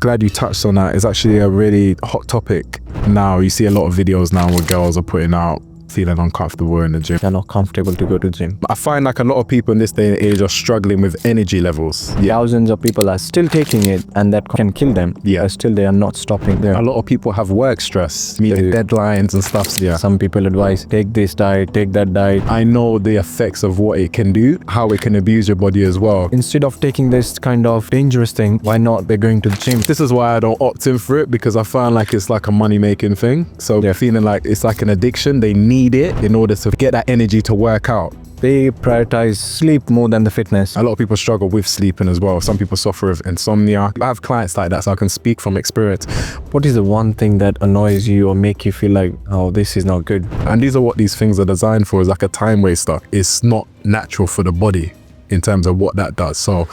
glad you touched on that. It's actually a really hot topic now. You see a lot of videos now where girls are putting out feeling uncomfortable in the gym. They're not comfortable to go to the gym. I find like a lot of people in this day and age are struggling with energy levels. Thousands of people are still taking it, and that can kill them. Yeah. Still they are not stopping there. A lot of people have work stress, meeting deadlines and stuff. Yeah. Some people advise, take this diet, take that diet. I know the effects of what it can do, how it can abuse your body as well. Instead of taking this kind of dangerous thing, why not they're going to the gym? This is why I don't opt in for it, because I find like it's like a money-making thing. So they're feeling like it's like an addiction. They need it in order to get that energy to work out. They prioritize sleep more than the fitness. A lot of people struggle with sleeping as well. Some people suffer with insomnia. I have clients like that, so I can speak from experience. What is the one thing that annoys you or make you feel like, oh, this is not good? And these are what these things are designed for, is like a time waster. It's not natural for the body in terms of what that does. So,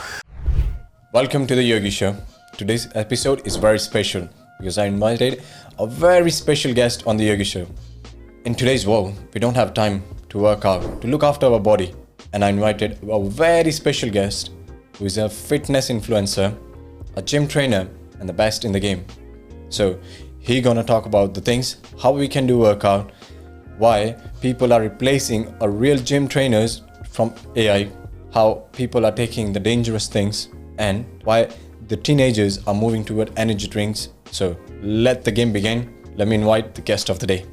welcome to the Yogii Show. Today's episode is very special because I invited a very special guest on the Yogii Show. In today's world, we don't have time to work out, to look after our body. And I invited a very special guest who is a fitness influencer, a gym trainer, and the best in the game. So he gonna talk about the things, how we can do workout, why people are replacing a real gym trainers from AI, how people are taking the dangerous things, and why the teenagers are moving toward energy drinks. So let the game begin. Let me invite the guest of the day.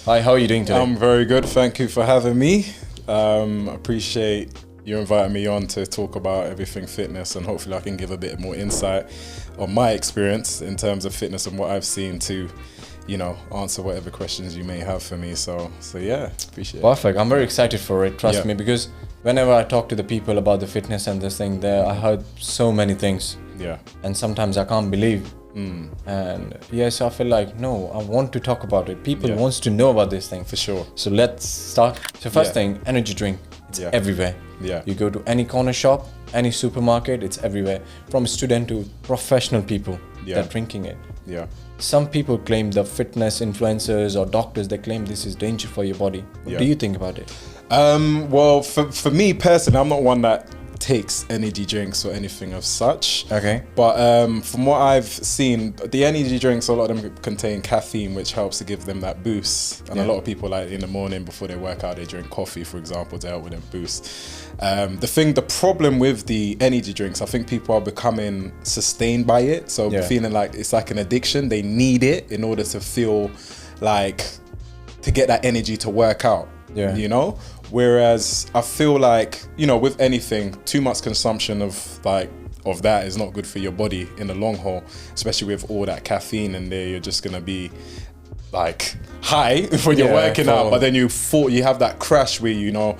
Hi, how are you doing today? I'm very good. Thank you for having me. Appreciate you inviting me on to talk about everything fitness, and hopefully I can give a bit more insight on my experience in terms of fitness and what I've seen to, you know, answer whatever questions you may have for me. So yeah, appreciate it. Perfect. I'm very excited for it. Trust me, because whenever I talk to the people about the fitness and this thing there, I heard so many things. Yeah. And sometimes I can't believe. And yes, I feel like, no, I want to talk about it. People wants to know about this thing. For sure. So let's start. So first thing, energy drink. It's everywhere. Yeah. You go to any corner shop, any supermarket, it's everywhere. From student to professional people, they're drinking it. Yeah. Some people claim, the fitness influencers or doctors, they claim this is danger for your body. What do you think about it? Well, for me personally, I'm not one that takes energy drinks or anything of such. Okay. But from what I've seen, the energy drinks, a lot of them contain caffeine, which helps to give them that boost. And a lot of people, like in the morning before they work out, they drink coffee, for example, to help with them boost. The problem with the energy drinks, I think people are becoming sustained by it. So feeling like it's like an addiction. They need it in order to feel like, to get that energy to work out. Yeah. You know? Whereas I feel like, you know, with anything, too much consumption of that is not good for your body in the long haul, especially with all that caffeine in there. You're just gonna be like high when you're working out, but then you have that crash where, you know,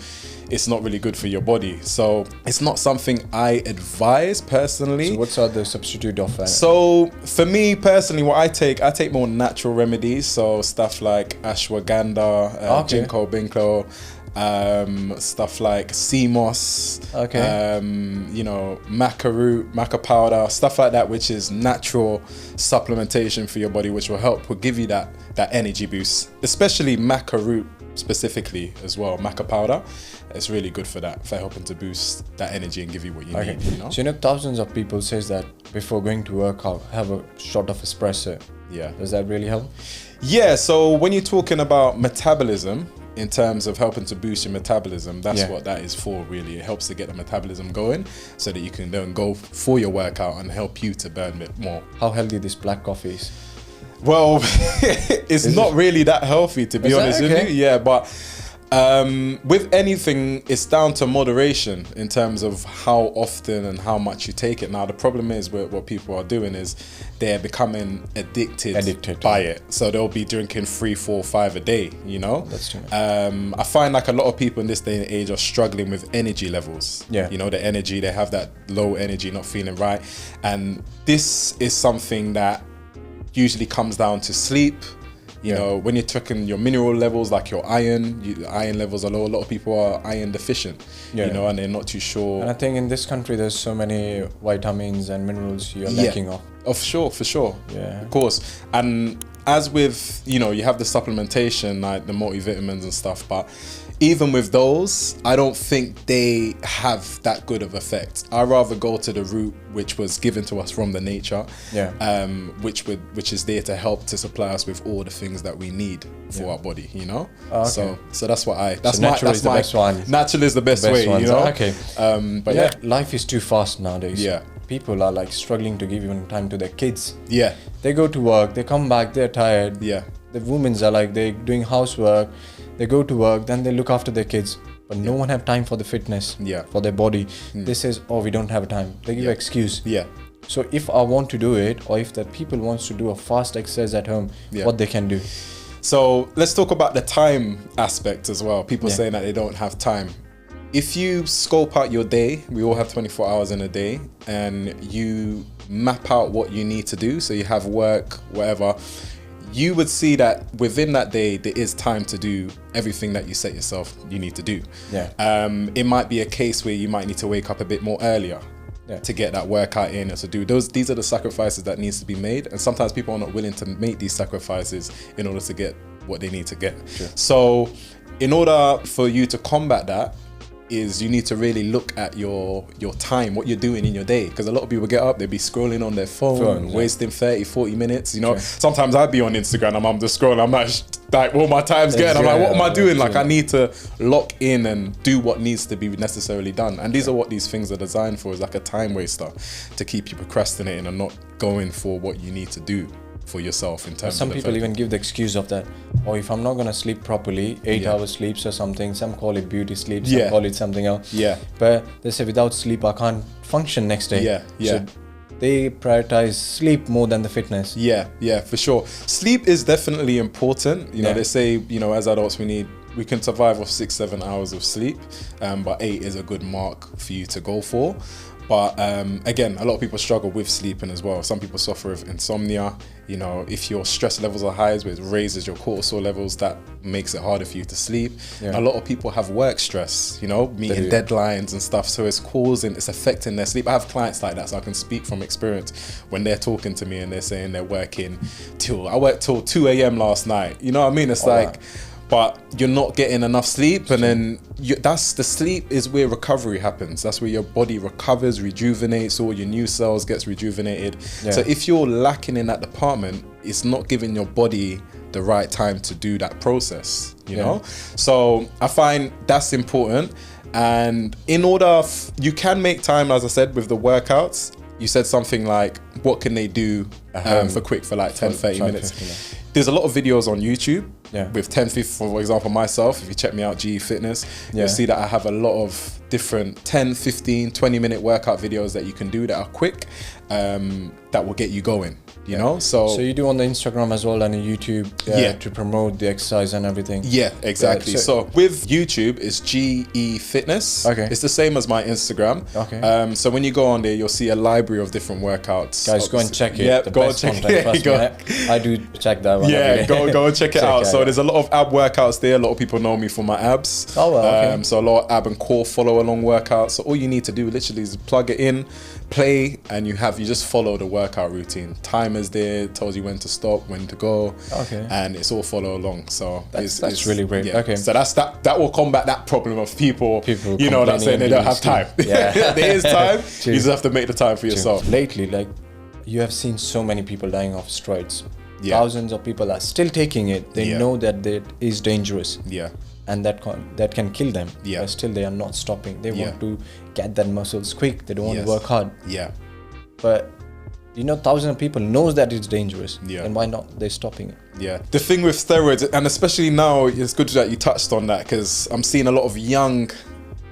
it's not really good for your body. So it's not something I advise personally. So what's the substitute of that? So for me personally, what I take more natural remedies. So stuff like ashwagandha, ginkgo biloba, stuff like sea moss, you know, maca root, maca powder, stuff like that, which is natural supplementation for your body, which will give you that energy boost, especially maca root specifically as well. Maca powder, it's really good for that, for helping to boost that energy and give you what you need, you know? So, you know, thousands of people says that before going to work out, have a shot of espresso. Yeah. Does that really help? Yeah, so when you're talking about metabolism, in terms of helping to boost your metabolism, that's what that is for, really. It helps to get the metabolism going so that you can then go for your workout and help you to burn a bit more. How healthy this black coffee is? Well, it's not really that healthy, to be honest with you. Yeah, but with anything, it's down to moderation in terms of how often and how much you take it. Now, the problem is what people are doing is they're becoming addicted by it. So they'll be drinking 3, 4, 5 a day, you know? That's true. I find like a lot of people in this day and age are struggling with energy levels. Yeah. You know, the energy, they have that low energy, not feeling right. And this is something that usually comes down to sleep. You know, when you're checking your mineral levels, like your iron levels are low. A lot of people are iron deficient, you know, and they're not too sure. And I think in this country, there's so many vitamins and minerals you're lacking of. For sure. Yeah. Of course. And as with, you know, you have the supplementation, like the multivitamins and stuff, but even with those, I don't think they have that good of effect. I rather go to the route which was given to us from the nature, which is there to help to supply us with all the things that we need for our body, you know. So that's what natural is the best one. Natural is the best way, you know. Okay. But life is too fast nowadays. Yeah. People are like struggling to give even time to their kids. Yeah. They go to work, they come back, they're tired. Yeah. The women's are like, they're doing housework, they go to work, then they look after their kids. But no one have time for the fitness, for their body. They says, oh, we don't have time. They give an excuse. Yeah. So if I want to do it, or if that people wants to do a fast exercise at home, what they can do? So let's talk about the time aspect as well. People saying that they don't have time. If you scope out your day, we all have 24 hours in a day, and you map out what you need to do, so you have work, whatever, you would see that within that day, there is time to do everything that you set yourself you need to do. It might be a case where you might need to wake up a bit more earlier to get that workout in or to do those. These are the sacrifices that needs to be made, and sometimes people are not willing to make these sacrifices in order to get what they need to get. So in order for you to combat that, is you need to really look at your time, what you're doing in your day, because a lot of people get up, they be scrolling on their phone, wasting 30-40 minutes, you know. Sometimes I'd be on Instagram and I'm just scrolling, I'm like well, my time's getting, I'm like, what am I doing? Like, I need to lock in and do what needs to be necessarily done, and these are what these things are designed for, is like a time waster to keep you procrastinating and not going for what you need to do for yourself in terms some people even give the excuse of that, or if I'm not gonna sleep properly, 8 hours sleeps or something, some call it beauty sleep, some call it something else, but they say without sleep I can't function next day. So they prioritize sleep more than the fitness. For sure. Sleep is definitely important, you know. They say, you know, as adults we can survive off 6-7 hours of sleep, but 8 is a good mark for you to go for. But again, a lot of people struggle with sleeping as well. Some people suffer with insomnia. You know, if your stress levels are high, it raises your cortisol levels, that makes it harder for you to sleep. A lot of people have work stress, you know, meeting deadlines and stuff. So it's affecting their sleep. I have clients like that, so I can speak from experience when they're talking to me and they're saying they're working I worked till 2 a.m. last night. You know what I mean? It's but you're not getting enough sleep, and then that's the sleep is where recovery happens. That's where your body recovers, rejuvenates, all your new cells gets rejuvenated. So if you're lacking in that department, it's not giving your body the right time to do that process, you know? So I find that's important. And in order, you can make time, as I said, with the workouts. You said something like, what can they do for like 10-30 minutes? There's a lot of videos on YouTube with 10-15, for example, myself, if you check me out, GE Fitness, you'll see that I have a lot of different 10, 15, 20-minute workout videos that you can do that are quick, that will get you going, you know? So you do on the Instagram as well and on YouTube to promote the exercise and everything? Yeah, exactly. So with YouTube, it's GE Fitness. It's the same as my Instagram. So when you go on there, you'll see a library of different workouts. Guys, go and check it. Go and check it. I do check that one. Go and check it out. So there's a lot of ab workouts there. A lot of people know me for my abs. So a lot of ab and core follow along workouts. So all you need to do literally is plug it in, play, and you just follow the workout routine. Timers there, tells you when to stop, when to go, and it's all follow along. So that's really great. So that will combat that problem of people you know, that saying they don't have time. There is time. You just have to make the time for yourself. Lately, like, you have seen so many people dying of steroids. Thousands of people are still taking it. They know that it is dangerous. And that can kill them. But still they are not stopping. They want to get that muscles quick. They don't want to work hard. But you know, thousands of people knows that it's dangerous. And why not? They're stopping it. The thing with steroids, and especially now, it's good that you touched on that, because I'm seeing a lot of young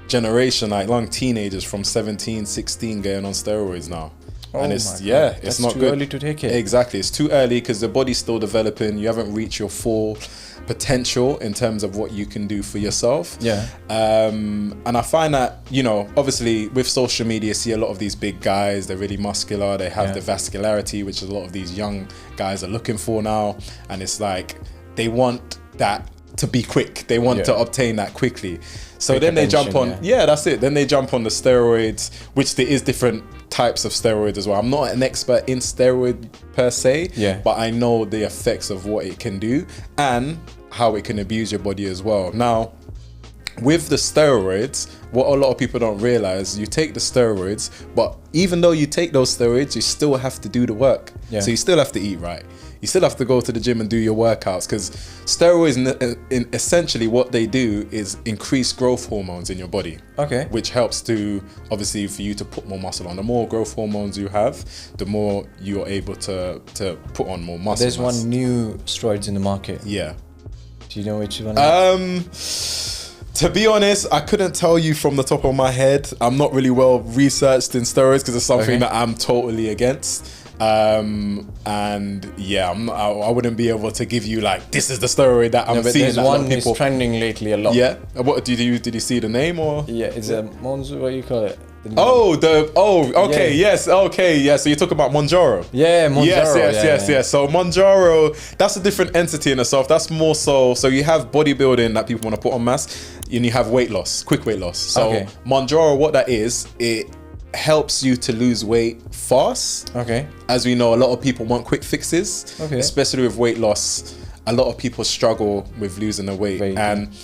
generation, like young teenagers from 17, 16 going on steroids now. And it's it's not too good. Early to take it. Exactly, it's too early because the body's still developing. You haven't reached your full potential in terms of what you can do for yourself. And I find that, you know, obviously with social media, you see a lot of these big guys. They're really muscular. They have the vascularity, which a lot of these young guys are looking for now. And it's like they want that to be quick. They want to obtain that quickly. So then they jump on. That's it. Then they jump on the steroids, which there is different types of steroids as well. I'm not an expert in steroid per se, but I know the effects of what it can do and how it can abuse your body as well. Now, with the steroids, what a lot of people don't realize, you take the steroids, but even though you take those steroids, you still have to do the work. So you still have to eat right. You still have to go to the gym and do your workouts, because steroids, in essentially what they do is increase growth hormones in your body. Which helps to, obviously, for you to put more muscle on. The more growth hormones you have, the more you're able to put on more muscle. There's one new steroids in the market. Do you know which one? To be honest, I couldn't tell you from the top of my head. I'm not really well researched in steroids because it's something that I'm totally against. And yeah, I wouldn't be able to give you like, this is the steroid that I'm seeing. There's one is trending lately a lot. What did you see the name or? It's a Monzo, what do you call it? So you're talking about Mounjaro. Mounjaro. Yes. So Mounjaro, that's a different entity in itself. That's more so you have bodybuilding that people want to put on mass, and you have weight loss, quick weight loss. So Mounjaro, what that is, it helps you to lose weight fast. As we know, a lot of people want quick fixes, especially with weight loss. A lot of people struggle with losing the weight. And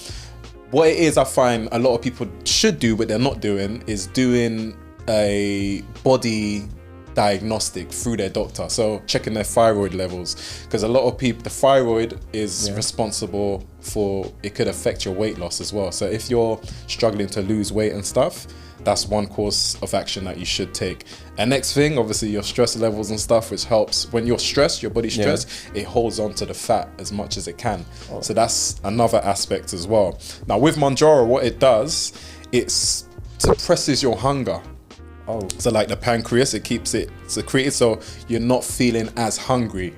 what it is, I find a lot of people should do, but they're not doing, is doing a body diagnostic through their doctor. So checking their thyroid levels, because a lot of people, the thyroid is responsible for, it could affect your weight loss as well. So if you're struggling to lose weight and stuff, that's one course of action that you should take. And next thing, obviously, your stress levels and stuff, which helps. When you're stressed, your body's stressed, it holds on to the fat as much as it can. So that's another aspect as well. Now with Mounjaro, what it does, it suppresses your hunger. So like the pancreas, it keeps it secreted, so you're not feeling as hungry.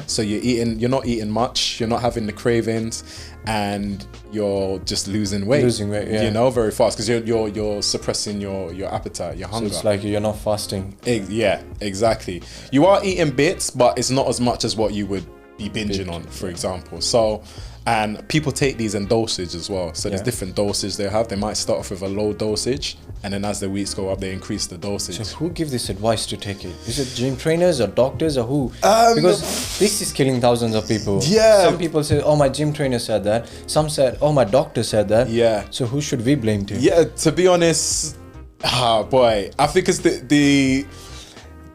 So you're not eating much, you're not having the cravings, and you're just losing weight. You know, very fast, because you're suppressing your appetite, your hunger. So it's like you're not fasting. Yeah, exactly. You are eating bits, but it's not as much as what you would be binging on, for example. So, and people take these in dosage as well. So there's different dosage they have. They might start off with a low dosage, and then as the weeks go up, they increase the dosage. So who gives this advice to take it? Is it gym trainers or doctors or who? Because this is killing thousands of people. Some people say, oh, my gym trainer said that. Some said, oh, my doctor said that. So who should we blame to? To be honest, I think it's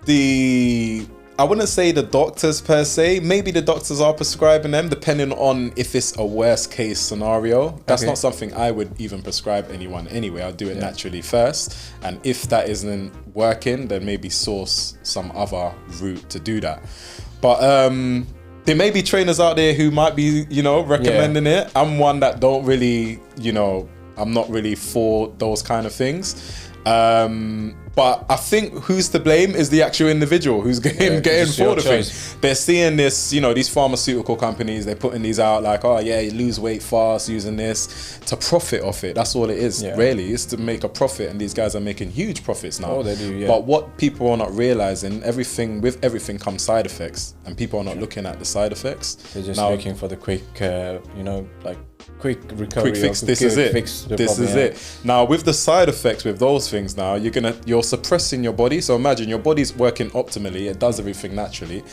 the I wouldn't say the doctors per se. Maybe the doctors are prescribing them, depending on if it's a worst case scenario. That's not something I would even prescribe anyone anyway. I'll do it naturally first. And if that isn't working, then maybe source some other route to do that. But there may be trainers out there who might be, recommending it. I'm one that don't really, I'm not really for those kind of things. But I think who's to blame is the actual individual who's getting for the thing. They're seeing this, these pharmaceutical companies, they're putting these out like, you lose weight fast using this to profit off it. That's all it is, really. It's to make a profit, and these guys are making huge profits now. They do, But what people are not realizing, with everything comes side effects, and people are not looking at the side effects. They're just looking for the quick, quick recovery. Quick fix. This is it. Now with the side effects with those things, now you're suppressing your body. So imagine your body's working optimally, it does everything naturally.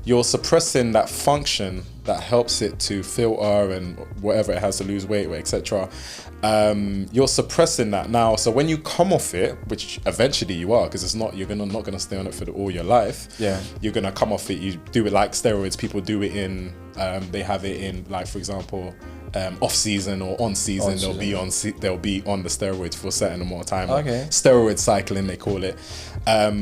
You're suppressing that function that helps it to filter and whatever it has to lose weight, etc. You're suppressing that now. So when you come off it, which eventually you are, because you're not gonna stay on it for all your life. You're gonna come off it. You do it like steroids. People do it in. They have it in, like, for example, off season or on season. They'll be on the steroids for a certain amount of time. Steroid cycling, they call it.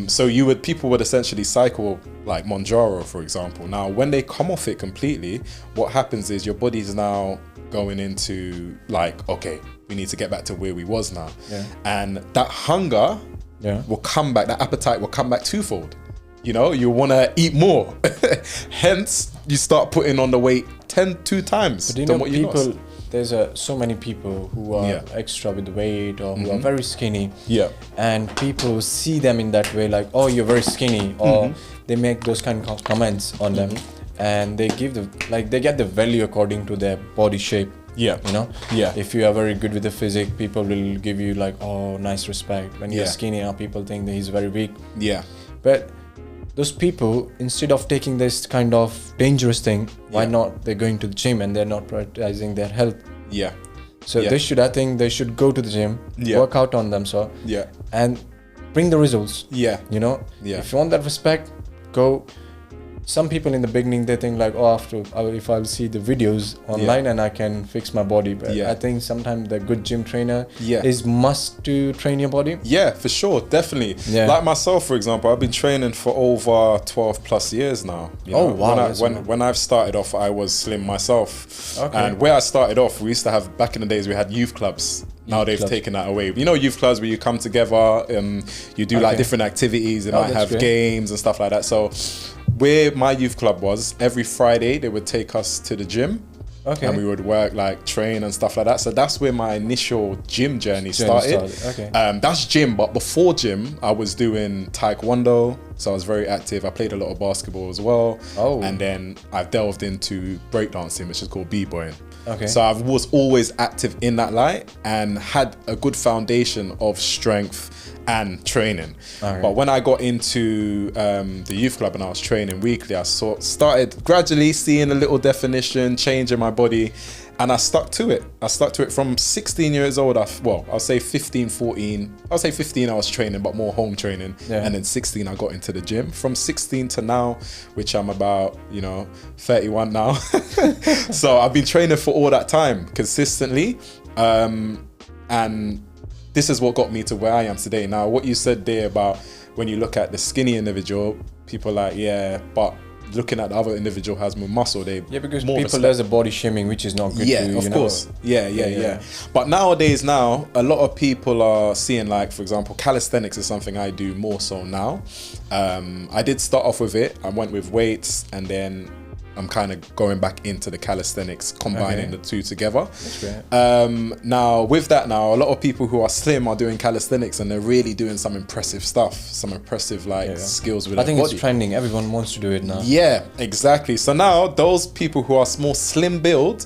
So people would essentially cycle like Mounjaro, for example. Now when they come off it completely, what happens is your body's now going into like, okay, we need to get back to where we was now. And that hunger will come back, that appetite will come back twofold. You want to eat more. Hence, you start putting on the weight 2 times than what you lost. There's so many people who are extra with weight or who are very skinny. And people see them in that way, like, oh, you're very skinny, or they make those kind of comments on them, and they give they get the value according to their body shape. Yeah. You know? Yeah. If you are very good with the physique, people will give you like, oh, nice respect. When you're skinny, people think that he's very weak. Yeah. But those people, instead of taking this kind of dangerous thing, why not they're going to the gym and they're not prioritizing their health? Yeah. So they should, I think they should go to the gym, work out on themselves, and bring the results. Yeah. You know? Yeah. If you want that respect, go. Some people in the beginning, they think like, oh, if I'll see the videos online and I can fix my body. But I think sometimes the good gym trainer is must to train your body. Yeah, for sure, definitely. Yeah. Like myself, for example, I've been training for over 12 plus years now. You know? Wow. When I've started off, I was slim myself. Okay. And where I started off, we used to have, back in the days, we had youth clubs. Now they've taken that away. You know, youth clubs where you come together, you do like different activities, and might have games and stuff like that. So where my youth club was, every Friday they would take us to the gym. Okay. And we would work, like train and stuff like that. So that's where my initial gym journey started. Okay. That's gym, but before gym, I was doing taekwondo. So I was very active. I played a lot of basketball as well. Oh. And then I've delved into breakdancing, which is called b-boying. Okay. So I was always active in that light and had a good foundation of strength and training. Okay. But when I got into the youth club and I was training weekly, I started gradually seeing a little definition, change in my body, and I stuck to it. I stuck to it from 16 years old. I'll say 15, 14. I'll say 15 I was training, but more home training. Yeah. And then 16 I got into the gym. From 16 to now, which I'm about, 31 now. So I've been training for all that time consistently. And this is what got me to where I am today. Now, what you said there about when you look at the skinny individual, people are like, yeah, but looking at the other individual has more muscle. Because people, there's a body shaming, which is not good. Yeah, of course. Yeah. But nowadays, a lot of people are seeing, like, for example, calisthenics is something I do more so now. I did start off with it. I went with weights, and then I'm kind of going back into the calisthenics, combining the two together. That's great. Now, with that, a lot of people who are slim are doing calisthenics, and they're really doing some impressive stuff, some impressive skills with their body. It's trending. Everyone wants to do it now. Yeah, exactly. So now those people who are more slim build,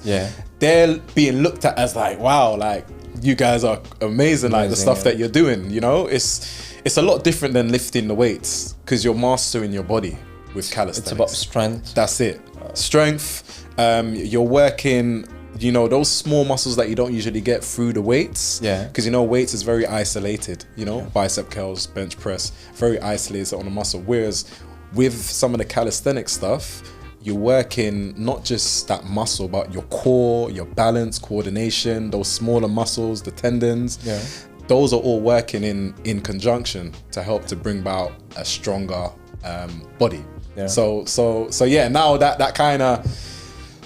they're being looked at as like, wow, like you guys are amazing, like the stuff that you're doing. It's a lot different than lifting the weights because you're mastering your body with calisthenics. It's about strength. That's it. Strength. You're working, those small muscles that you don't usually get through the weights. Yeah. Because weights is very isolated. Bicep curls, bench press, very isolated on the muscle. Whereas with some of the calisthenic stuff, you're working not just that muscle, but your core, your balance, coordination, those smaller muscles, the tendons. Yeah. Those are all working in conjunction to help to bring about a stronger body. Yeah. So now that kind of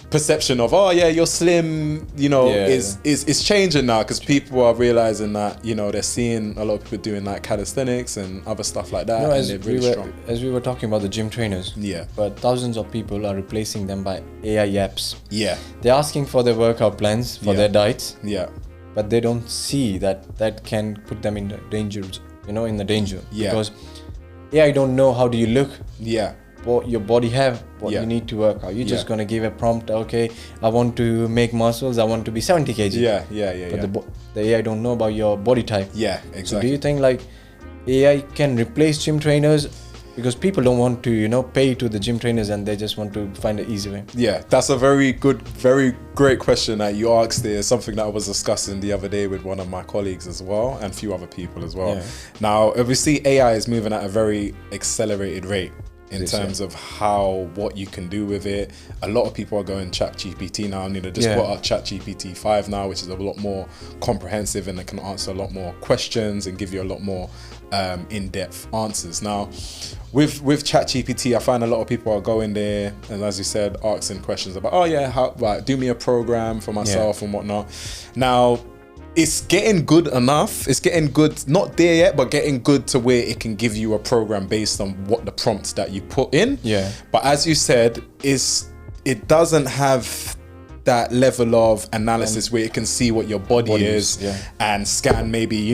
perception of you're slim, is changing now because people are realizing that they're seeing a lot of people doing like calisthenics and other stuff like that, and they're really strong. As we were talking about the gym trainers, but thousands of people are replacing them by AI apps. Yeah, they're asking for their workout plans for their diets. Yeah, but they don't see that can put them in the danger. Because AI don't know how do you look. Yeah. What your body have, what you need to work out. You're just gonna give a prompt. Okay, I want to make muscles. I want to be 70 kg. But the AI don't know about your body type. Yeah, exactly. So do you think like AI can replace gym trainers? Because people don't want to, pay to the gym trainers and they just want to find an easy way. Yeah, that's a very good, very great question that you asked there. Something that I was discussing the other day with one of my colleagues as well and a few other people as well. Yeah. Now, obviously AI is moving at a very accelerated rate. In terms of what you can do with it. A lot of people are going ChatGPT now. Just put out ChatGPT 5 now, which is a lot more comprehensive and it can answer a lot more questions and give you a lot more in-depth answers. Now, with ChatGPT, I find a lot of people are going there and, as you said, asking questions about, do me a program for myself and whatnot. Now, it's getting good enough. It's getting good, not there yet, but getting good to where it can give you a program based on what the prompts that you put in. Yeah. But as you said, it doesn't have that level of analysis where it can see what your body is and scan maybe,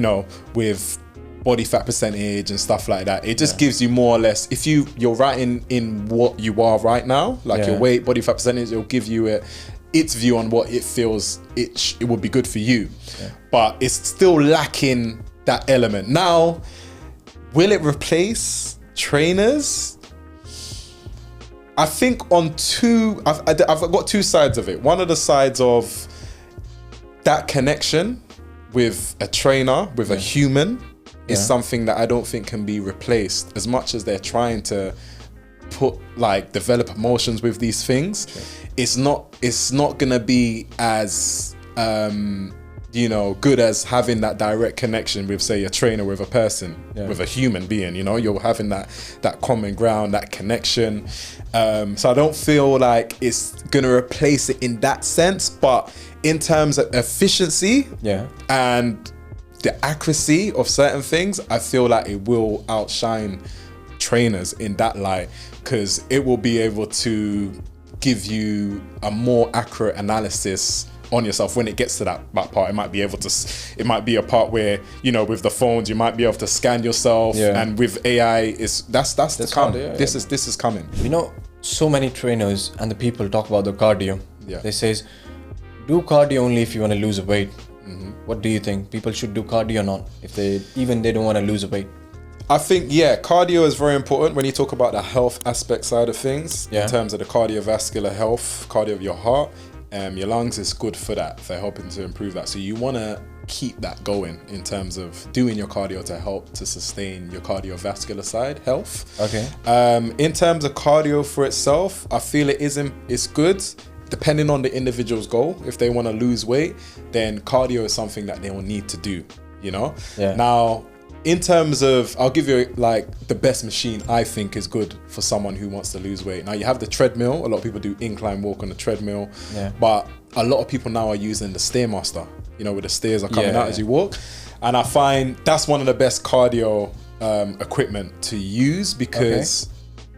with body fat percentage and stuff like that. It just gives you more or less, if you're writing in what you are right now, like your weight, body fat percentage, it'll give you it its view on what it feels it would be good for you. But it's still lacking that element. Now, will it replace trainers? I think I've got two sides of it. One of the sides of that connection with a trainer, with a human, is something that I don't think can be replaced. As much as they're trying to develop emotions with these things, it's not gonna be as good as having that direct connection with, say, a trainer with a person, with a human being. You're having that common ground, that connection. So I don't feel like it's gonna replace it in that sense, but in terms of efficiency and the accuracy of certain things, I feel like it will outshine trainers in that light, because it will be able to give you a more accurate analysis on yourself when it gets to that part. It might be a part where, with the phones, you might be able to scan yourself, and with AI, that's to come. This is coming. So many trainers and the people talk about the cardio. They says, do cardio only if you want to lose weight. What do you think? People should do cardio or not if they don't want to lose weight? I think, cardio is very important when you talk about the health aspect side of things, in terms of the cardiovascular health, cardio of your heart. Your lungs is good for that, for helping to improve that. So you want to keep that going in terms of doing your cardio to help to sustain your cardiovascular side health. In terms of cardio for itself, I feel it's good. Depending on the individual's goal, if they want to lose weight, then cardio is something that they will need to do, Now, in terms of, I'll give you the best machine I think is good for someone who wants to lose weight. Now, you have the treadmill. A lot of people do incline walk on the treadmill, but a lot of people now are using the Stairmaster, where the stairs are coming out as you walk. And I find that's one of the best cardio equipment to use, because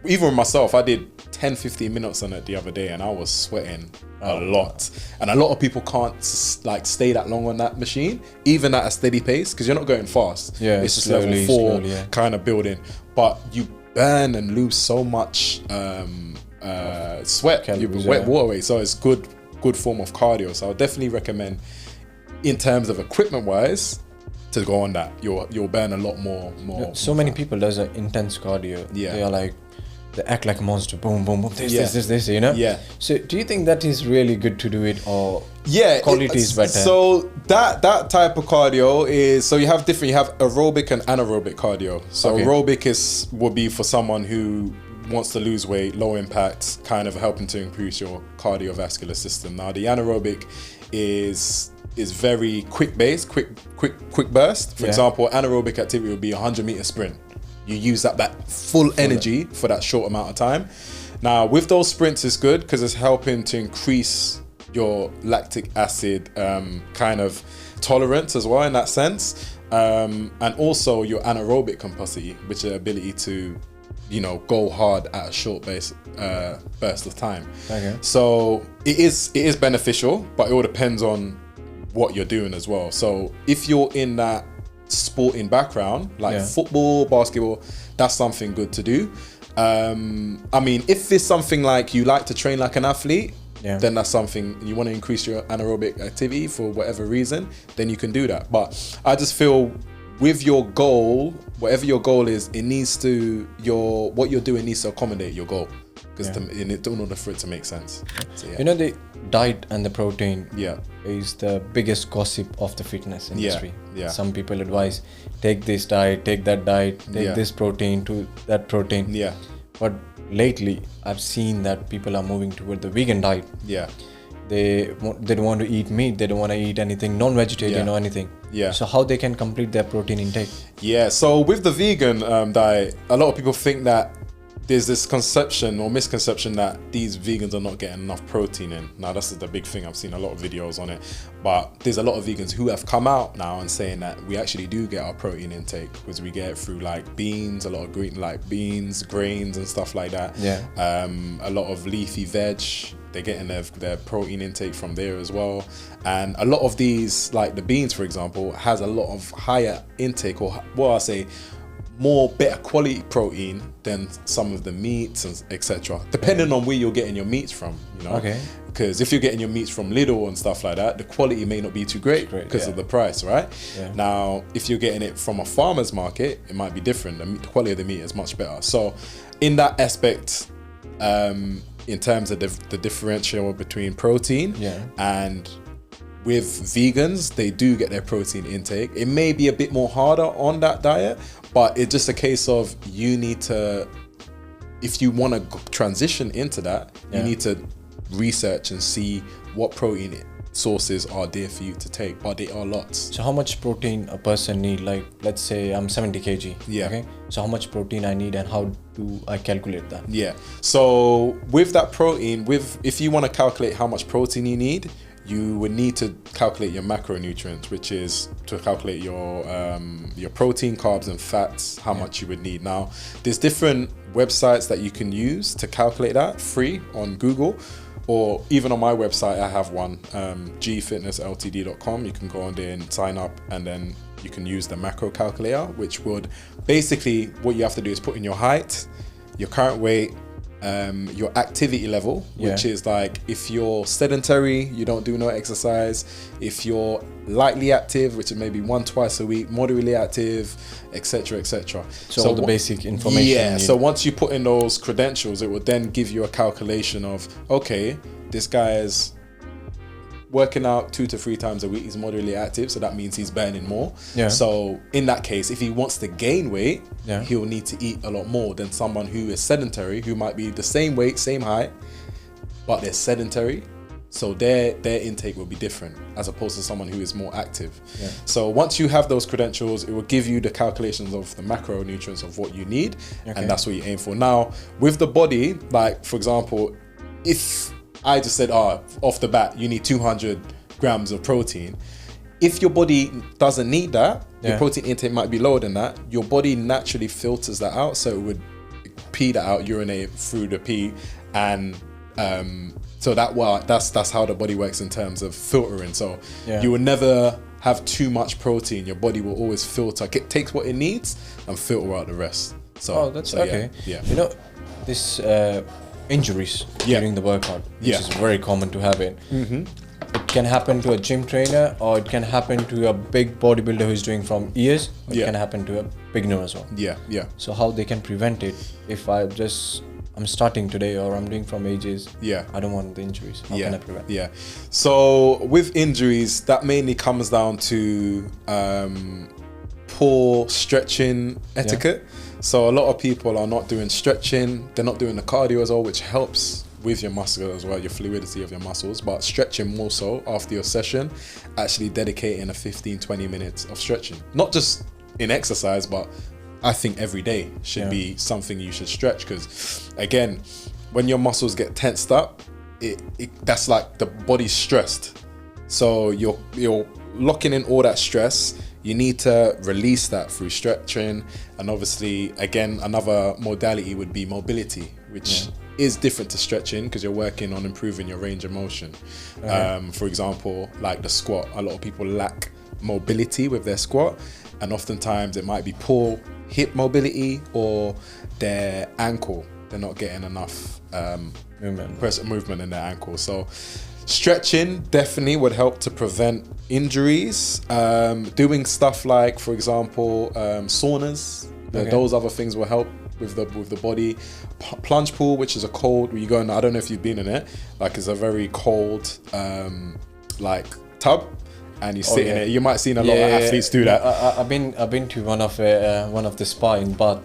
even with myself, I did 10-15 minutes on it the other day and I was sweating a lot. And a lot of people can't stay that long on that machine, even at a steady pace, because you're not going fast. It's just slowly, level 4 kind of building, but you burn and lose so much sweat, wet water weight. So it's good form of cardio. So I'll definitely recommend, in terms of equipment wise, to go on that. You'll burn a lot more. So many people does an intense cardio. They are they act like a monster. Boom, boom, boom. This. So do you think that is really good to do it, or quality is better? So that type of cardio is, so you have aerobic and anaerobic cardio. So aerobic will be for someone who wants to lose weight, low impact, kind of helping to increase your cardiovascular system. Now the anaerobic is very quick burst. For example, anaerobic activity would be a 100-meter sprint. You use that full energy for that short amount of time. Now, with those sprints, it's good because it's helping to increase your lactic acid kind of tolerance as well in that sense. And also your anaerobic capacity, which is the ability to, go hard at a short burst of time. So it is beneficial, but it all depends on what you're doing as well. So if you're in that sporting background, football, basketball, that's something good to do. If it's something like you like to train like an athlete, then that's something you want to increase your anaerobic activity for whatever reason, then you can do that. But I just feel with your goal, whatever your goal is, what you're doing needs to accommodate your goal, because in order for it to make sense. So, the diet and the protein is the biggest gossip of the fitness industry. Some people advise, take this diet, take that diet, take this protein to that protein. But lately I've seen that people are moving toward the vegan diet. They don't want to eat meat, they don't want to eat anything non-vegetarian or anything. So how they can complete their protein intake? So with the vegan diet, a lot of people think that there's this conception or misconception that these vegans are not getting enough protein in. Now, that's the big thing. I've seen a lot of videos on it, but there's a lot of vegans who have come out now and saying that we actually do get our protein intake, because we get it through beans, a lot of green, beans, grains and stuff like that. A lot of leafy veg, they're getting their protein intake from there as well. And a lot of these, like the beans, for example, has a lot of higher intake, or what I say, more better quality protein than some of the meats and etc. Depending on where you're getting your meats from, you know. Okay. Because if you're getting your meats from Lidl and stuff like that, the quality may not be too great because of the price, right? Yeah. Now, if you're getting it from a farmer's market, it might be different. The quality of the meat is much better. So, in that aspect, in terms of the differential between protein and with vegans, they do get their protein intake. It may be a bit more harder on that diet, but it's just a case of you need to, if you want to transition into that, you need to research and see what protein sources are there for you to take, but there are lots. So how much protein a person need? Like, let's say I'm 70 kg. Yeah. Okay. So how much protein I need and how do I calculate that? Yeah. So with that protein, if you want to calculate how much protein you need, you would need to calculate your macronutrients, which is to calculate your protein, carbs, and fats, how much you would need. Now, there's different websites that you can use to calculate that, free on Google, or even on my website, I have one, gfitnessltd.com. You can go on there and sign up, and then you can use the macro calculator, which would basically, what you have to do is put in your height, your current weight, your activity level, which is like if you're sedentary, you don't do no exercise, if you're lightly active, which is maybe twice a week, moderately active, etc. So all the basic information. So once you put in those credentials, it will then give you a calculation of, okay, this guy is working out 2 to 3 times a week, he's moderately active, so that means he's burning more. So in that case, if he wants to gain weight, he'll need to eat a lot more than someone who is sedentary, who might be the same weight, same height, but they're sedentary, so their intake will be different as opposed to someone who is more active. So once you have those credentials, it will give you the calculations of the macronutrients of what you need, and that's what you aim for. Now with the body, like for example, if I just said, off the bat, you need 200 grams of protein. If your body doesn't need that, your protein intake might be lower than that. Your body naturally filters that out, so it would pee that out, urinate through the pee, and so that's how the body works in terms of filtering. So you will never have too much protein. Your body will always filter. It takes what it needs and filter out the rest. So that's okay. Yeah. You know, this injuries during the workout, which is very common to have it. It can happen to a gym trainer, or it can happen to a big bodybuilder who's doing from years, or it can happen to a beginner as well. So how they can prevent it? If I'm starting today, or I'm doing from ages, I don't want the injuries. How can I prevent? So with injuries, that mainly comes down to poor stretching etiquette. So a lot of people are not doing stretching, they're not doing the cardio as well, which helps with your muscle as well, your fluidity of your muscles, but stretching more so after your session, actually dedicating a 15-20 minutes of stretching. Not just in exercise, but I think every day should be something you should stretch, because again, when your muscles get tensed up, that's like the body's stressed. So you're locking in all that stress. You need to release that through stretching, and obviously, again, another modality would be mobility, which is different to stretching because you're working on improving your range of motion. For example, like the squat, a lot of people lack mobility with their squat, and oftentimes it might be poor hip mobility or their ankle. They're not getting enough movement in their ankle. So stretching definitely would help to prevent injuries. Doing stuff like, for example, saunas, those other things will help with the body. Plunge pool, which is a cold, where you go in, I don't know if you've been in it, like it's a very cold like tub, and you sit in it. You might have seen a lot of athletes do that. I've been to one of the spa in Bath.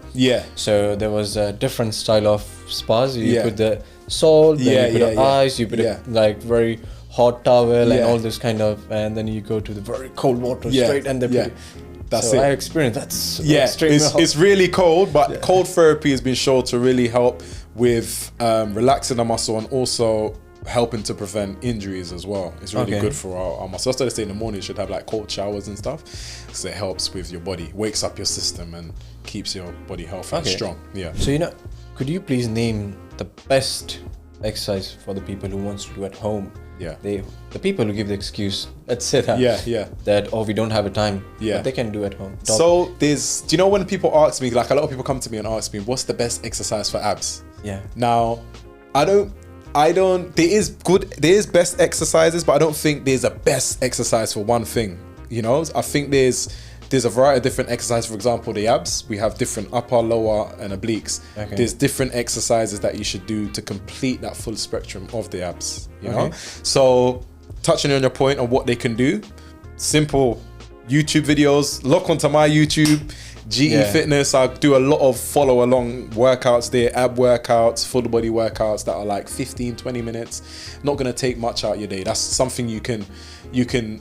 So there was a different style of spas. You put the salt, then you put the ice, you put it like very hot towel and all this kind of, and then you go to the very cold water straight, and that's it. I experienced that's it's really cold, but cold therapy has been shown to really help with relaxing the muscle and also helping to prevent injuries as well. It's really good for our muscles. That's why they say in the morning you should have like cold showers and stuff, because it helps with your body, wakes up your system and keeps your body healthy and strong. So could you please name the best exercise for the people who wants to do at home Yeah. The people who give the excuse, let's say that. Yeah. That, oh, we don't have a time. Yeah. But they can do at home. So do you know when people ask me, like a lot of people come to me and ask me, what's the best exercise for abs? Yeah. Now, I don't, there is best exercises, but I don't think there's a best exercise for one thing. You know, I think there's a variety of different exercises. For example, the abs, we have different upper, lower, and obliques. Okay. There's different exercises that you should do to complete that full spectrum of the abs, you know? So touching on your point on what they can do, simple YouTube videos, log onto my YouTube, GE Fitness. I do a lot of follow along workouts there, ab workouts, full body workouts that are like 15, 20 minutes. Not gonna take much out your day. That's something you can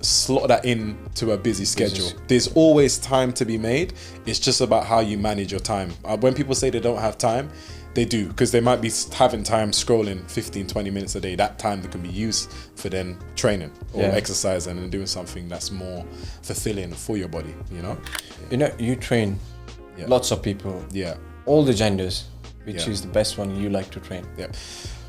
slot that in to a busy schedule. There's always time to be made. It's just about how you manage your time. When people say they don't have time, they do, because they might be having time scrolling 15, 20 minutes a day. That time that can be used for then training or exercising and doing something that's more fulfilling for your body, you know? You know, you train lots of people. Yeah. All the genders. Which is the best one you like to train? Yeah.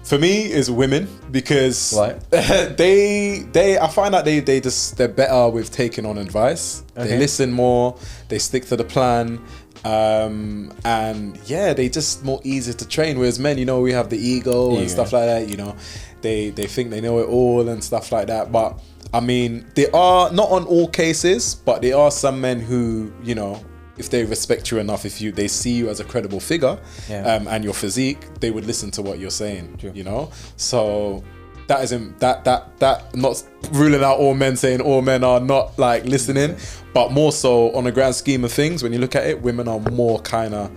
For me, is women, because Why? I find that they're better with taking on advice. They listen more, they stick to the plan. And yeah, they just more easy to train, whereas men, you know, we have the ego and stuff like that, you know, they think they know it all and stuff like that. But I mean, they are not on all cases, but there are some men who, you know, if they respect you enough, they see you as a credible figure, and your physique, they would listen to what you're saying. True. You know, so that isn't that not ruling out all men, saying all men are not like listening, but more so on a grand scheme of things, when you look at it, women are more kind of,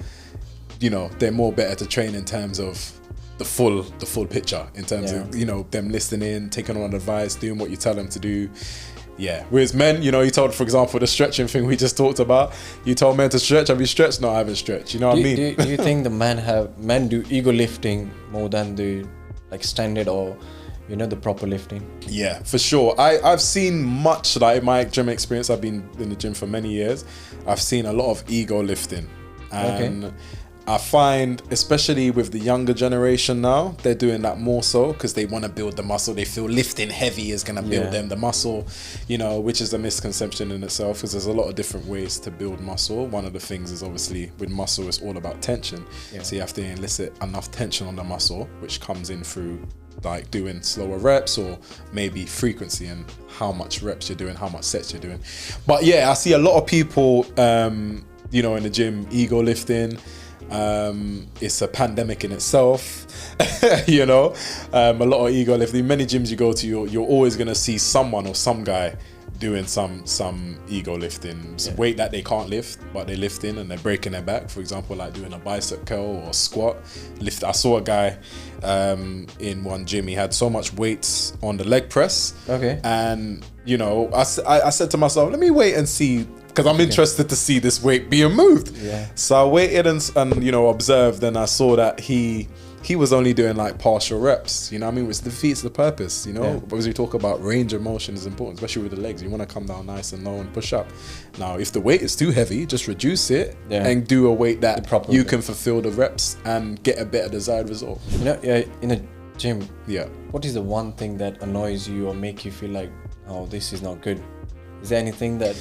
you know, they're more better to train in terms of the full picture, in terms of, you know, them listening, taking on advice, doing what you tell them to do. Yeah. Whereas men, you know, you told, for example, the stretching thing we just talked about, you told men to stretch, have you stretched? No, I haven't stretched. You know what I mean? Do you think the men do ego lifting more than the like standard or, you know, the proper lifting? Yeah, for sure. I've seen much, like in my gym experience, I've been in the gym for many years, I've seen a lot of ego lifting. And I find, especially with the younger generation now, they're doing that more so because they want to build the muscle. They feel lifting heavy is going to build them the muscle, you know, which is a misconception in itself, because there's a lot of different ways to build muscle. One of the things is obviously with muscle, it's all about tension. So you have to elicit enough tension on the muscle, which comes in through like doing slower reps or maybe frequency and how much reps you're doing, how much sets you're doing. But yeah, I see a lot of people, you know, in the gym, ego lifting. It's a pandemic in itself. You know, a lot of ego lifting. Many gyms you go to, you're always gonna see someone or some guy doing some ego lifting, weight that they can't lift, but they're lifting and they're breaking their back. For example, like doing a bicep curl or squat lift. I saw a guy in one gym, he had so much weight on the leg press, and you know, I said to myself, let me wait and see, because I'm interested to see this weight being moved. So I waited and you know, observed, and I saw that he was only doing like partial reps, you know what I mean, which defeats the purpose, you know. But as we talk about, range of motion is important, especially with the legs. You want to come down nice and low and push up. Now, if the weight is too heavy, just reduce it and do a weight that you can fulfill the reps and get a better desired result. You know, in a gym, what is the one thing that annoys you or make you feel like, oh, this is not good? Is there anything that...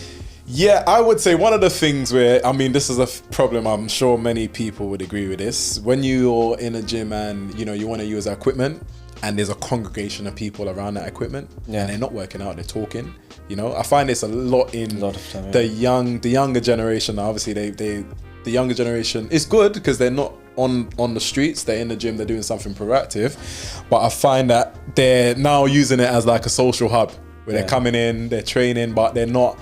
Yeah, I would say one of the things where, I mean, this is a problem, I'm sure many people would agree with this. When you're in a gym and, you know, you want to use equipment and there's a congregation of people around that equipment and they're not working out, they're talking, you know. I find this a lot in the younger generation. Obviously, the younger generation is good because they're not on the streets, they're in the gym, they're doing something proactive. But I find that they're now using it as like a social hub where they're coming in, they're training, but they're not,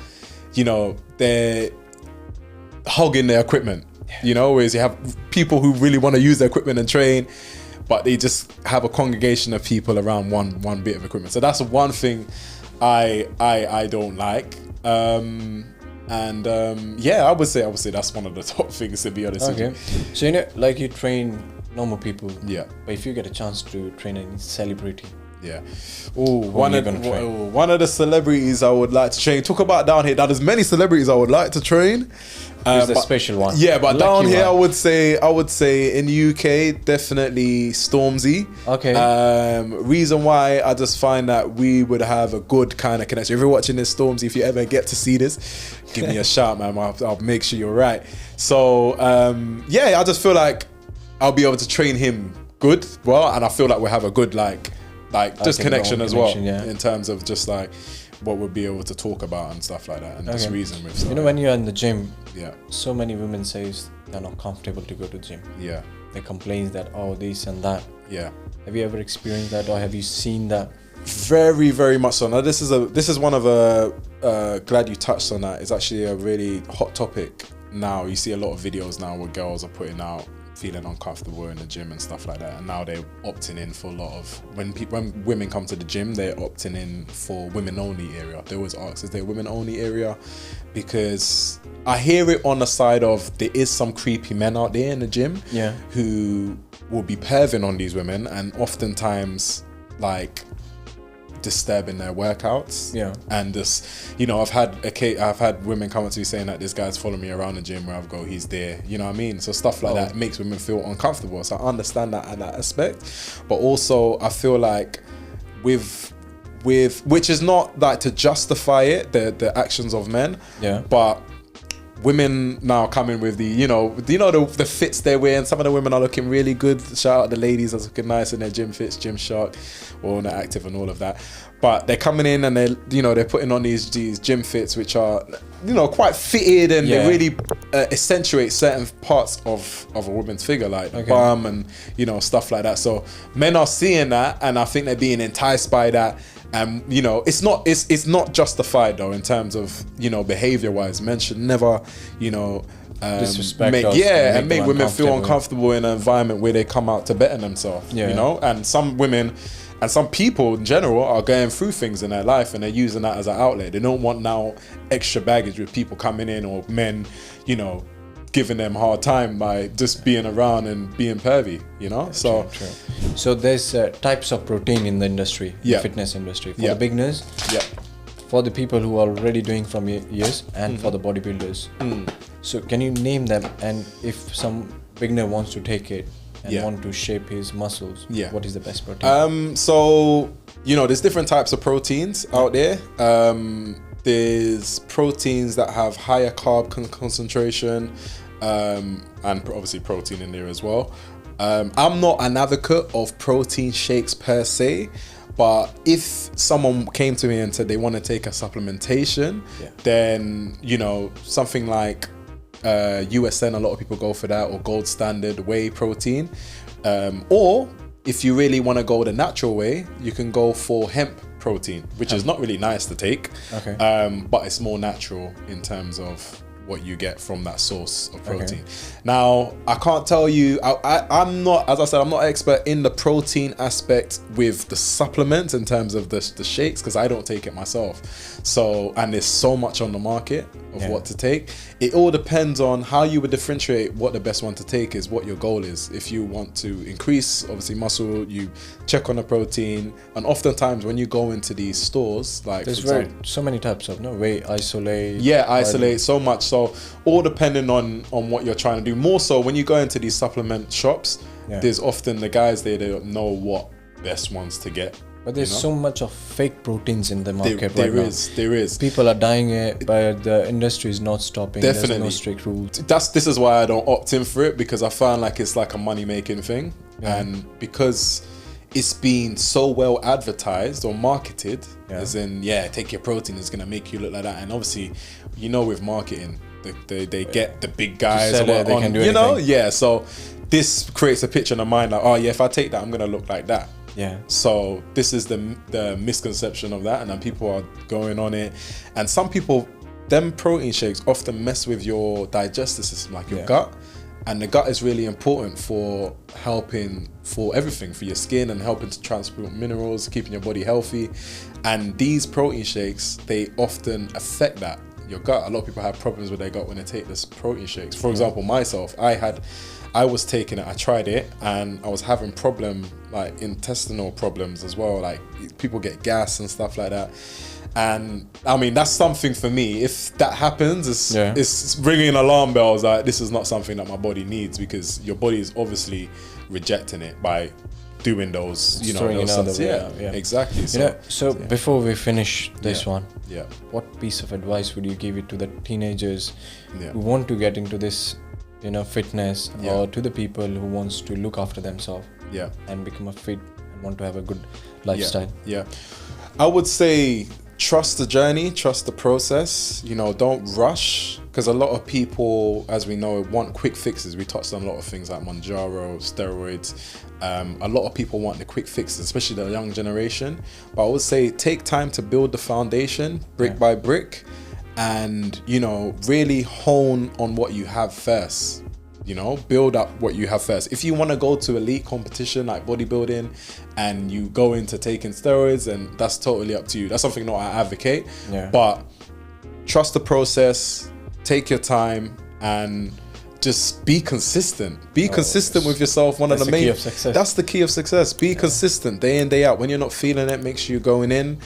you know, they're hogging their equipment, you know, whereas you have people who really want to use their equipment and train, but they just have a congregation of people around one bit of equipment. So that's one thing I don't like. Yeah, I would say that's one of the top things, to be honest with you. So, you know, like you train normal people, but if you get a chance to train a celebrity, Yeah. One of the celebrities I would like to train. Talk about down here. Now, there's many celebrities I would like to train. Who's the special one? Yeah, but Lucky down here, one. I would say in the UK, definitely Stormzy. Okay. Reason why I just find that we would have a good kind of connection. If you're watching this, Stormzy, if you ever get to see this, give me a shout, man. I'll make sure you're right. So yeah, I just feel like I'll be able to train him good, well, and I feel like we'll have a good just connection as well, in terms of just like what we'll be able to talk about and stuff like that, and just reason with. So, you know, when you're in the gym, yeah, so many women say they're not comfortable to go to gym. Yeah, they complain that this and that. Yeah, have you ever experienced that, or have you seen that? Very, very much so. Now, this is one of glad you touched on that. It's actually a really hot topic now. You see a lot of videos now where girls are putting out feeling uncomfortable in the gym and stuff like that, and now they're opting in for a lot of when women come to the gym, they're opting in for women only area. They always ask, is there a women only area? Because I hear it on the side of there is some creepy men out there in the gym, who will be perving on these women, and oftentimes like disturbing their workouts. And just, you know, I've had women come up to me saying that this guy's following me around the gym where I go, he's there, you know what I mean? So stuff like that makes women feel uncomfortable. So I understand that at that aspect, but also I feel like with which is not like to justify it, the actions of men, but women now coming with the fits they're wearing. Some of the women are looking really good. Shout out the ladies that's looking nice in their gym fits, Gymshark, or on the Active and all of that. But they're coming in and they're putting on these gym fits which are quite fitted, and they really accentuate certain parts of a woman's figure, like bum and stuff like that. So men are seeing that, and I think they're being enticed by that. And it's not justified though in terms of behavior wise. Men should never disrespect make women feel uncomfortable in an environment where they come out to better themselves. And some women and some people in general are going through things in their life, and they're using that as an outlet. They don't want now extra baggage with people coming in, or men giving them a hard time by just being around and being pervy, True. So there's types of protein in the industry, the fitness industry. For the beginners, for the people who are already doing from years, and for the bodybuilders. So can you name them? And if some beginner wants to take it and want to shape his muscles, what is the best protein? So there's different types of proteins out there. There's proteins that have higher carb concentration, and obviously protein in there as well. I'm not an advocate of protein shakes per se, but if someone came to me and said they want to take a supplementation, then something like USN, a lot of people go for that, or Gold Standard whey protein, or if you really want to go the natural way, you can go for hemp protein, which is not really nice to take, but it's more natural in terms of what you get from that source of protein. Now, I can't tell you, I'm not, as I said, I'm not an expert in the protein aspect with the supplements in terms of the shakes, because I don't take it myself. So, and there's so much on the market of what to take. It all depends on how you would differentiate what the best one to take is, what your goal is. If you want to increase, obviously, muscle, you check on the protein. And oftentimes when you go into these stores, like there's so many types of whey isolate. Isolate, so much. So all depending on what you're trying to do. More so when you go into these supplement shops, there's often the guys there that don't know what best ones to get. But there's so much of fake proteins in the market right now. There is. People are dying it, but the industry is not stopping. Definitely. There's no strict rules. This is why I don't opt in for it, because I find like it's like a money-making thing. And because it's been so well advertised or marketed, as in, take your protein, it's going to make you look like that. And obviously, with marketing, they get the big guys they can do anything. So this creates a picture in the mind like, if I take that, I'm going to look like that. So this is the misconception of that, and then people are going on it. And some people, them protein shakes often mess with your digestive system, like your gut. And the gut is really important for helping for everything, for your skin and helping to transport minerals, keeping your body healthy. And these protein shakes, they often affect that. your gut. A lot of people have problems with their gut when they take this protein shakes. For example, myself, I was taking it, I tried it, and I was having like intestinal problems as well. Like people get gas and stuff like that. And I mean, that's something for me. If that happens, it's ringing alarm bells. Like this is not something that my body needs, because your body is obviously rejecting it by doing those, exactly. So before we finish this one, what piece of advice would you give it to the teenagers who want to get into this, fitness, or to the people who wants to look after themselves and become a fit and want to have a good lifestyle? I would say trust the journey, trust the process. Don't rush, because a lot of people, as we know, want quick fixes. We touched on a lot of things like Manjaro, steroids. A lot of people want the quick fixes, especially the young generation. But I would say take time to build the foundation brick by brick, and really hone on what you have first. Build up what you have first. If you want to go to elite competition like bodybuilding and you go into taking steroids, and that's totally up to you. That's something that I advocate. But trust the process, take your time, and just be consistent. Be consistent with yourself. That's the key of success. That's the key of success. Be consistent day in, day out. When you're not feeling it, make sure you're going in.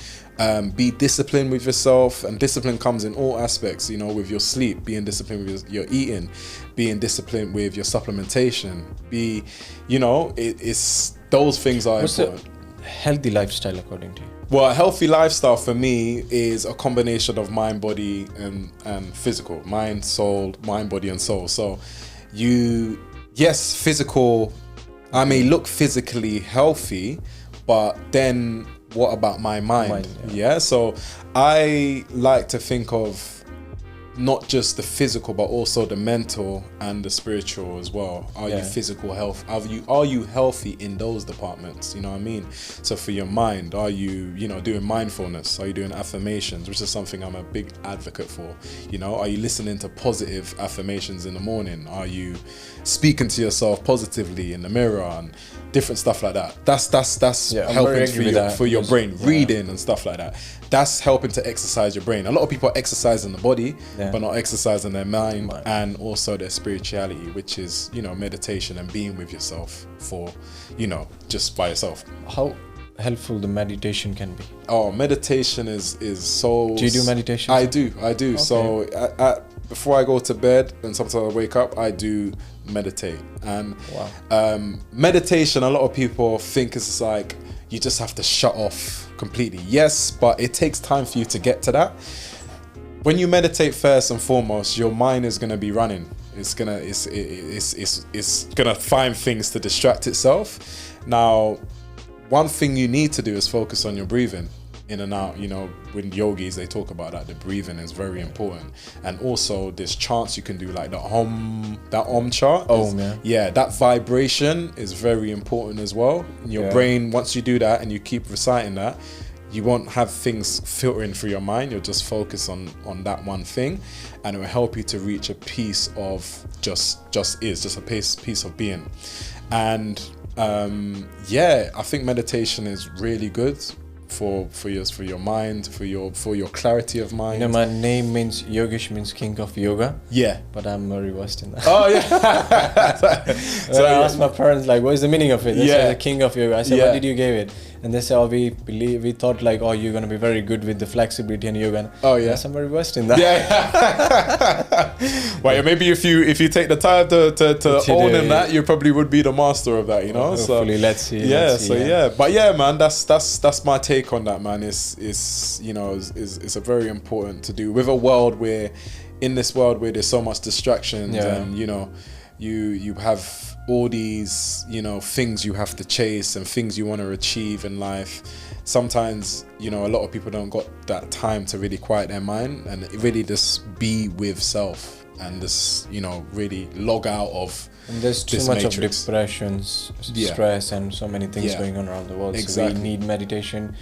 Be disciplined with yourself, and discipline comes in all aspects. With your sleep, being disciplined with your eating, being disciplined with your supplementation. It's those things are important. What's a healthy lifestyle according to you? Well, a healthy lifestyle for me is a combination of mind, body, and physical. Mind, body, and soul. So, physical. I may look physically healthy, but then what about my mind? So I like to think of not just the physical, but also the mental and the spiritual as well. Are you physical health? Are you healthy in those departments? You know what I mean? So for your mind, are you doing mindfulness? Are you doing affirmations, which is something I'm a big advocate for? Are you listening to positive affirmations in the morning? Are you speaking to yourself positively in the mirror and different stuff like that? That's helping for your brain. Reading and stuff like that. That's helping to exercise your brain. A lot of people are exercising the body, but not exercising their mind and also their spirituality, which is, meditation and being with yourself for, just by yourself. How helpful the meditation can be? Oh, meditation is so... Do you do meditation? I do. Okay. So before I go to bed and sometimes I wake up, I do meditate. And meditation, a lot of people think it's like you just have to shut off completely. Yes, but it takes time for you to get to that. When you meditate, first and foremost, your mind is gonna be running. It's gonna find things to distract itself. Now, one thing you need to do is focus on your breathing in and out. When yogis, they talk about that, the breathing is very important. And also there's chants you can do, like the Om chant. That vibration is very important as well. In your brain, once you do that and you keep reciting that, you won't have things filtering through your mind. You'll just focus on that one thing, and it will help you to reach a piece of just a piece of being. And I think meditation is really good for your mind, for your clarity of mind. My name means Yogesh, means king of yoga. But I'm very versed in that. So I asked my parents, like, what is the meaning of it? They said the king of yoga. I said, what did you give it? And they said, we thought like, you're gonna be very good with the flexibility and yoga. Yes, I'm very versed in that. Well, maybe if you take the time to own in that, you probably would be the master of that, Hopefully, let's see. But man, that's my take on that, man. It's a very important to do with a world where, in this world where there's so much distractions and you have all these things you have to chase and things you want to achieve in life. Sometimes a lot of people don't got that time to really quiet their mind and really just be with self and just really log out of. And there's too much of depression, stress, and so many things going on around the world. So we need meditation,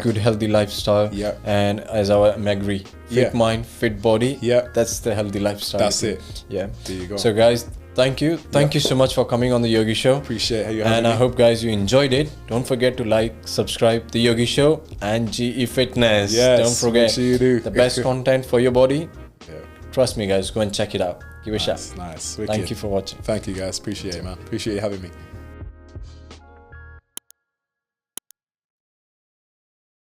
good healthy lifestyle, and as I agree, fit mind, fit body. That's the healthy lifestyle. That's it. There you go. So guys, thank you so much for coming on the Yogii Show. Appreciate you having me. I hope guys you enjoyed it. Don't forget to like, subscribe the Yogii Show and GE Fitness. Don't forget, make sure you do. The best content for your body Trust me, guys. Go and check it out. Give it a shot. Nice. Thank you for watching. Thank you, guys. Appreciate it, man. Appreciate you having me.